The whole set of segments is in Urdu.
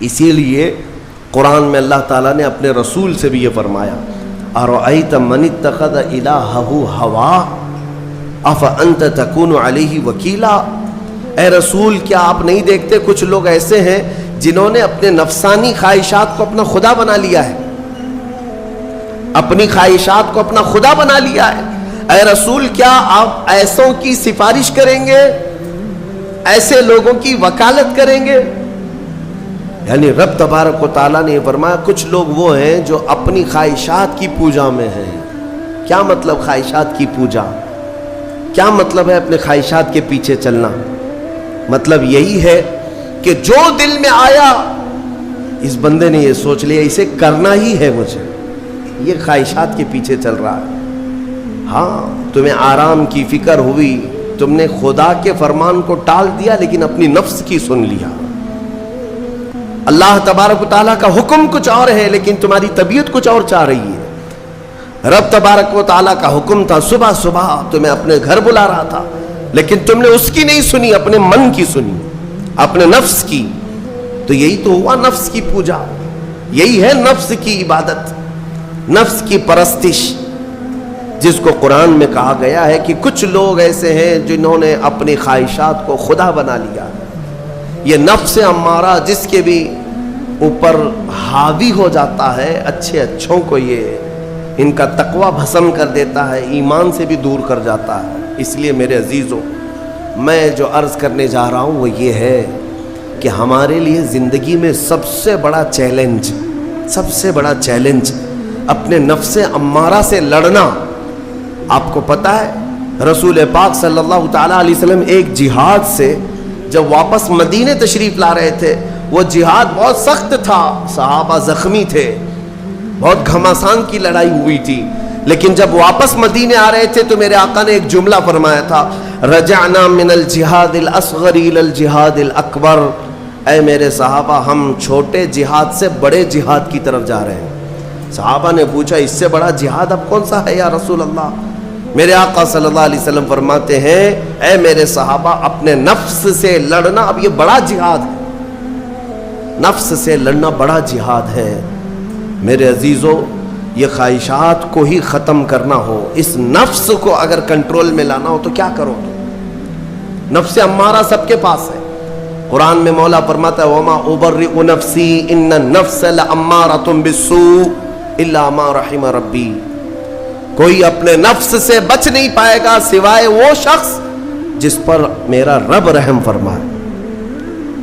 اسی لیے قرآن میں اللہ تعالیٰ نے اپنے رسول سے بھی یہ فرمایا ارأیت من اتخذ الہہ ہواہ افانت تکون علیہ وکیلا، اے رسول کیا آپ نہیں دیکھتے کچھ لوگ ایسے ہیں جنہوں نے اپنے نفسانی خواہشات کو اپنا خدا بنا لیا ہے، اپنی خواہشات کو اپنا خدا بنا لیا ہے، اے رسول کیا آپ ایسوں کی سفارش کریں گے، ایسے لوگوں کی وکالت کریں گے؟ یعنی رب تبارک و تعالیٰ نے فرمایا کچھ لوگ وہ ہیں جو اپنی خواہشات کی پوجا میں ہیں۔ کیا مطلب خواہشات کی پوجا؟ کیا مطلب ہے اپنے خواہشات کے پیچھے چلنا؟ مطلب یہی ہے کہ جو دل میں آیا اس بندے نے یہ سوچ لیا اسے کرنا ہی ہے مجھے، یہ خواہشات کے پیچھے چل رہا ہے۔ ہاں تمہیں آرام کی فکر ہوئی، تم نے خدا کے فرمان کو ٹال دیا لیکن اپنی نفس کی سن لیا۔ اللہ تبارک و تعالیٰ کا حکم کچھ اور ہے لیکن تمہاری طبیعت کچھ اور چاہ رہی ہے۔ رب تبارک و تعالیٰ کا حکم تھا صبح صبح تمہیں اپنے گھر بلا رہا تھا لیکن تم نے اس کی نہیں سنی، اپنے من کی سنی، اپنے نفس کی۔ تو یہی تو ہوا نفس کی پوجا، یہی ہے نفس کی عبادت، نفس کی پرستش، جس کو قرآن میں کہا گیا ہے کہ کچھ لوگ ایسے ہیں جنہوں نے اپنی خواہشات کو خدا بنا لیا۔ یہ نفس امارہ جس کے بھی اوپر حاوی ہو جاتا ہے، اچھے اچھوں کو یہ ان کا تقوی بھسم کر دیتا ہے، ایمان سے بھی دور کر جاتا ہے۔ اس لیے میرے عزیزوں میں جو عرض کرنے جا رہا ہوں وہ یہ ہے کہ ہمارے لیے زندگی میں سب سے بڑا چیلنج اپنے نفس امارہ سے لڑنا۔ آپ کو پتہ ہے رسول پاک صلی اللہ تعالیٰ علیہ وسلم ایک جہاد سے جب واپس مدینے تشریف لا رہے تھے، وہ جہاد بہت سخت تھا، صحابہ زخمی تھے، بہت گھماسان کی لڑائی ہوئی تھی، لیکن جب واپس مدینے آ رہے تھے تو میرے آقا نے ایک جملہ فرمایا تھا رجعنا من الجہاد الاصغر الى الجہاد الاکبر، اے میرے صحابہ ہم چھوٹے جہاد سے بڑے جہاد کی طرف جا رہے ہیں۔ صحابہ نے پوچھا اس سے بڑا جہاد اب کون سا ہے یا رسول اللہ؟ میرے آقا صلی اللہ علیہ وسلم فرماتے ہیں اے میرے صحابہ اپنے نفس سے لڑنا اب یہ بڑا جہاد ہے، نفس سے لڑنا بڑا جہاد ہے۔ میرے عزیزو یہ خواہشات کو ہی ختم کرنا ہو، اس نفس کو اگر کنٹرول میں لانا ہو تو کیا کرو؟ نفس امارہ سب کے پاس ہے۔ قرآن میں مولا فرماتا ہے وَمَا أُبَرِّئُ نَفْسِي إِنَّ النَّفْسَ لَأَمَّارَةٌ بِالسُّوءِ إِلَّا مَا رَحِمَ رَبِّي، کوئی اپنے نفس سے بچ نہیں پائے گا سوائے وہ شخص جس پر میرا رب رحم فرمائے۔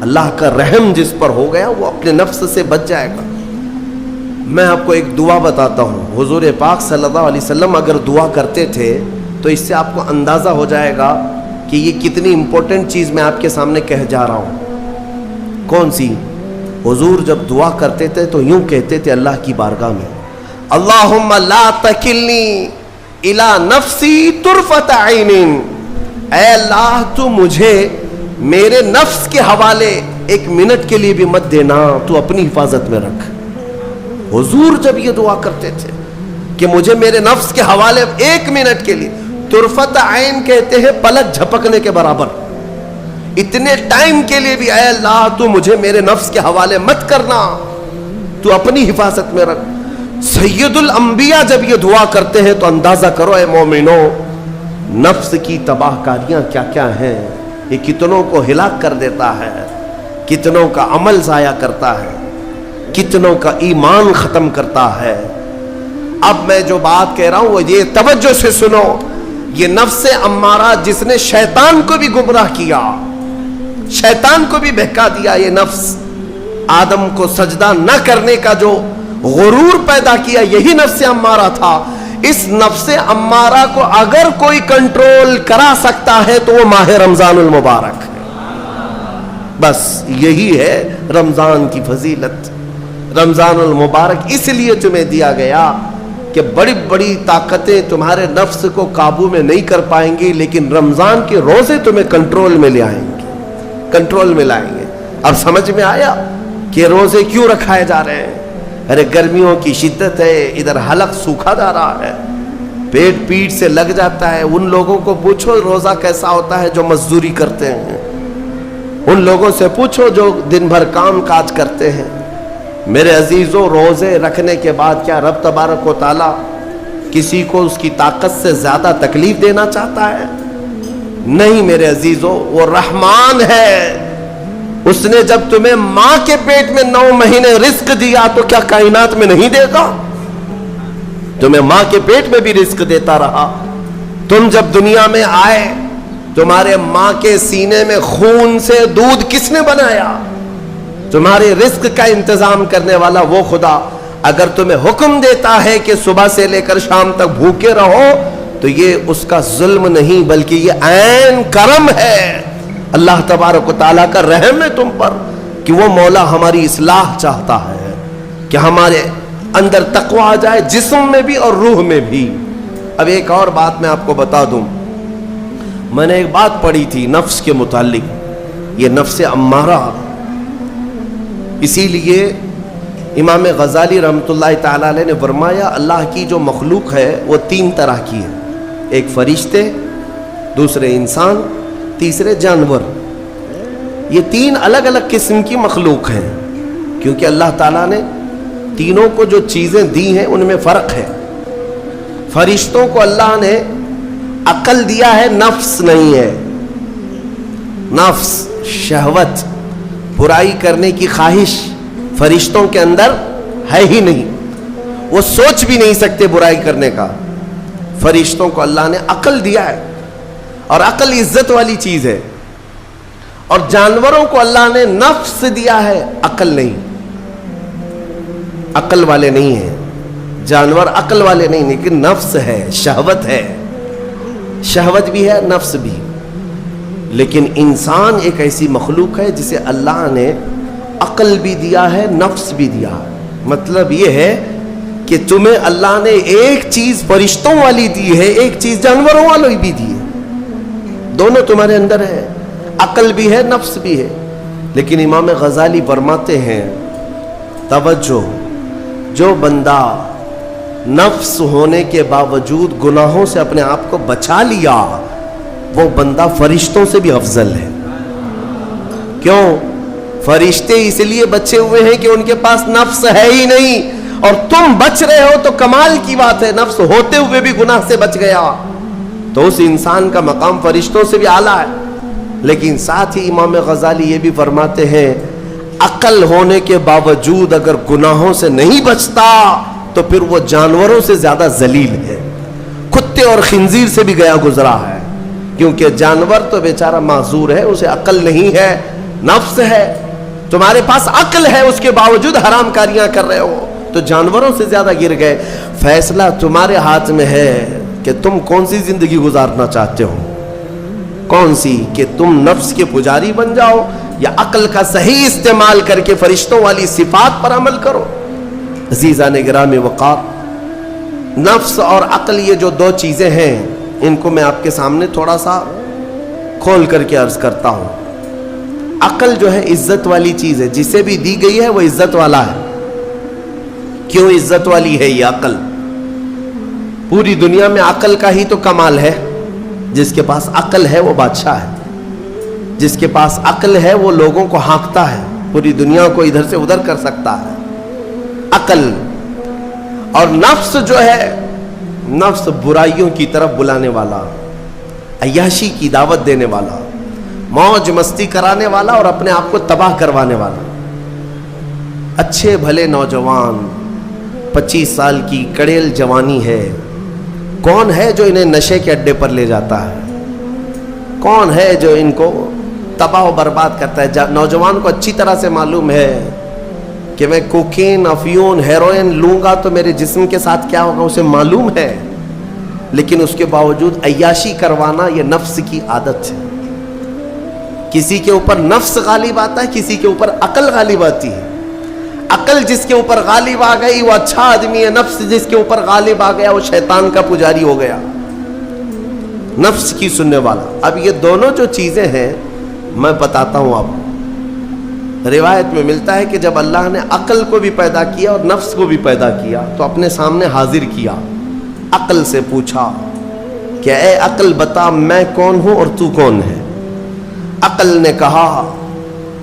اللہ کا رحم جس پر ہو گیا وہ اپنے نفس سے بچ جائے گا۔ میں آپ کو ایک دعا بتاتا ہوں، حضور پاک صلی اللہ علیہ وسلم اگر دعا کرتے تھے تو اس سے آپ کو اندازہ ہو جائے گا کہ یہ کتنی امپورٹنٹ چیز میں آپ کے سامنے کہہ جا رہا ہوں۔ کون سی؟ حضور جب دعا کرتے تھے تو یوں کہتے تھے اللہ کی بارگاہ میں اللہم لا تکلنی الی نفسی طرفۃ عین، اے اللہ تو مجھے میرے نفس کے حوالے ایک منٹ کے لیے بھی مت دینا، تو اپنی حفاظت میں رکھ۔ حضور جب یہ دعا کرتے تھے کہ مجھے میرے نفس کے حوالے ایک منٹ کے لیے، طرفۃ عین کہتے ہیں پلک جھپکنے کے برابر، اتنے ٹائم کے لیے بھی اے اللہ تو مجھے میرے نفس کے حوالے مت کرنا، تو اپنی حفاظت میں رکھ۔ سید الانبیاء جب یہ دعا کرتے ہیں تو اندازہ کرو اے مومنو نفس کی تباہ کاریاں کیا کیا ہیں، یہ کتنوں کو ہلاک کر دیتا ہے، کتنوں کا عمل ضائع کرتا ہے، کتنوں کا ایمان ختم کرتا ہے۔ اب میں جو بات کہہ رہا ہوں وہ یہ توجہ سے سنو، یہ نفس امارہ جس نے شیطان کو بھی گمراہ کیا، شیطان کو بھی بہکا دیا، یہ نفس آدم کو سجدہ نہ کرنے کا جو غرور پیدا کیا یہی نفس امارہ تھا۔ اس نفس امارہ کو اگر کوئی کنٹرول کرا سکتا ہے تو وہ ماہ رمضان المبارک ہے۔ بس یہی ہے رمضان کی فضیلت۔ رمضان المبارک اس لیے تمہیں دیا گیا کہ بڑی بڑی طاقتیں تمہارے نفس کو قابو میں نہیں کر پائیں گی، لیکن رمضان کے روزے تمہیں کنٹرول میں لے آئیں گے، کنٹرول میں لائیں گے۔ اب سمجھ میں آیا کہ روزے کیوں رکھائے جا رہے ہیں؟ ارے گرمیوں کی شدت ہے، ادھر حلق سوکھا جا رہا ہے، پیٹ پیٹ سے لگ جاتا ہے۔ ان لوگوں کو پوچھو روزہ کیسا ہوتا ہے جو مزدوری کرتے ہیں، ان لوگوں سے پوچھو جو دن بھر کام کاج کرتے ہیں. میرے عزیزوں، روزے رکھنے کے بعد کیا رب تبارک و تعالی کسی کو اس کی طاقت سے زیادہ تکلیف دینا چاہتا ہے؟ نہیں میرے عزیزوں، وہ رحمان ہے. اس نے جب تمہیں ماں کے پیٹ میں 9 مہینے رزق دیا تو کیا کائنات میں نہیں دے گا؟ تمہیں ماں کے پیٹ میں بھی رزق دیتا رہا. تم جب دنیا میں آئے، تمہارے ماں کے سینے میں خون سے دودھ کس نے بنایا؟ تمہارے رزق کا انتظام کرنے والا وہ خدا. اگر تمہیں حکم دیتا ہے کہ صبح سے لے کر شام تک بھوکے رہو تو یہ اس کا ظلم نہیں بلکہ یہ عین کرم ہے. اللہ تبارک و تعالیٰ کا رحم ہے تم پر کہ وہ مولا ہماری اصلاح چاہتا ہے کہ ہمارے اندر تقوی آ جائے، جسم میں بھی اور روح میں بھی. اب ایک اور بات میں آپ کو بتا دوں. میں نے ایک بات پڑھی تھی نفس کے متعلق، یہ نفس امارہ. اسی لیے امام غزالی رحمۃ اللہ تعالی علیہ نے فرمایا اللہ کی جو مخلوق ہے وہ 3 طرح کی ہے. ایک فرشتے، دوسرے انسان، تیسرے جانور. یہ 3 الگ الگ قسم کی مخلوق ہیں کیونکہ اللہ تعالیٰ نے تینوں کو جو چیزیں دی ہیں ان میں فرق ہے. فرشتوں کو اللہ نے عقل دیا ہے، نفس نہیں ہے. نفس، شہوت، برائی کرنے کی خواہش فرشتوں کے اندر ہے ہی نہیں. وہ سوچ بھی نہیں سکتے برائی کرنے کا. فرشتوں کو اللہ نے عقل دیا ہے اور عقل عزت والی چیز ہے. اور جانوروں کو اللہ نے نفس دیا ہے، عقل نہیں. عقل والے نہیں ہیں جانور، عقل والے نہیں، لیکن نفس ہے، شہوت ہے. شہوت بھی ہے، نفس بھی. لیکن انسان ایک ایسی مخلوق ہے جسے اللہ نے عقل بھی دیا ہے، نفس بھی دیا ہے. مطلب یہ ہے کہ تمہیں اللہ نے ایک چیز فرشتوں والی دی ہے، ایک چیز جانوروں والی بھی دی ہے. دونوں تمہارے اندر ہے، عقل بھی ہے، نفس بھی ہے. لیکن امام غزالی فرماتے ہیں توجہ، جو بندہ نفس ہونے کے باوجود گناہوں سے اپنے آپ کو بچا لیا وہ بندہ فرشتوں سے بھی افضل ہے. کیوں؟ فرشتے اس لیے بچے ہوئے ہیں کہ ان کے پاس نفس ہے ہی نہیں، اور تم بچ رہے ہو تو کمال کی بات ہے. نفس ہوتے ہوئے بھی گناہ سے بچ گیا تو اس انسان کا مقام فرشتوں سے بھی اعلیٰ ہے. لیکن ساتھ ہی امام غزالی یہ بھی فرماتے ہیں عقل ہونے کے باوجود اگر گناہوں سے نہیں بچتا تو پھر وہ جانوروں سے زیادہ ذلیل ہے. کتے اور خنزیر سے بھی گیا گزرا ہے، کیونکہ جانور تو بیچارہ معذور ہے، اسے عقل نہیں ہے، نفس ہے. تمہارے پاس عقل ہے، اس کے باوجود حرام کاریاں کر رہے ہو تو جانوروں سے زیادہ گر گئے. فیصلہ تمہارے ہاتھ میں ہے کہ تم کون سی زندگی گزارنا چاہتے ہو. کون سی؟ کہ تم نفس کے پجاری بن جاؤ یا عقل کا صحیح استعمال کر کے فرشتوں والی صفات پر عمل کرو. عزیزان گرامی وقار، نفس اور عقل یہ جو 2 چیزیں ہیں ان کو میں آپ کے سامنے تھوڑا سا کھول کر کے عرض کرتا ہوں. عقل جو ہے عزت والی چیز ہے، جسے بھی دی گئی ہے وہ عزت والا ہے. کیوں عزت والی ہے یہ عقل؟ پوری دنیا میں عقل کا ہی تو کمال ہے. جس کے پاس عقل ہے وہ بادشاہ ہے، جس کے پاس عقل ہے وہ لوگوں کو ہانکتا ہے، پوری دنیا کو ادھر سے ادھر کر سکتا ہے. عقل. اور نفس جو ہے، نفس برائیوں کی طرف بلانے والا، عیاشی کی دعوت دینے والا، موج مستی کرانے والا اور اپنے آپ کو تباہ کروانے والا. اچھے بھلے نوجوان، 25 سال کی کڑیل جوانی ہے، کون ہے جو انہیں نشے کے اڈے پر لے جاتا ہے؟ کون ہے جو ان کو تباہ و برباد کرتا ہے؟ نوجوان کو اچھی طرح سے معلوم ہے کہ میں کوکین، افیون، ہیروئن لوں گا تو میرے جسم کے ساتھ کیا ہوگا، اسے معلوم ہے. لیکن اس کے باوجود عیاشی کروانا یہ نفس کی عادت ہے. کسی کے اوپر نفس غالب آتا ہے، کسی کے اوپر عقل غالب آتی ہے. عقل جس کے اوپر غالب آ گئی وہ اچھا آدمی ہے، نفس جس کے اوپر غالب آ گیا وہ شیطان کا پجاری ہو گیا، نفس کی سننے والا. اب یہ دونوں جو چیزیں ہیں میں بتاتا ہوں آپ. روایت میں ملتا ہے کہ جب اللہ نے عقل کو بھی پیدا کیا اور نفس کو بھی پیدا کیا تو اپنے سامنے حاضر کیا. عقل سے پوچھا کہ اے عقل بتا میں کون ہوں اور تو کون ہے؟ عقل نے کہا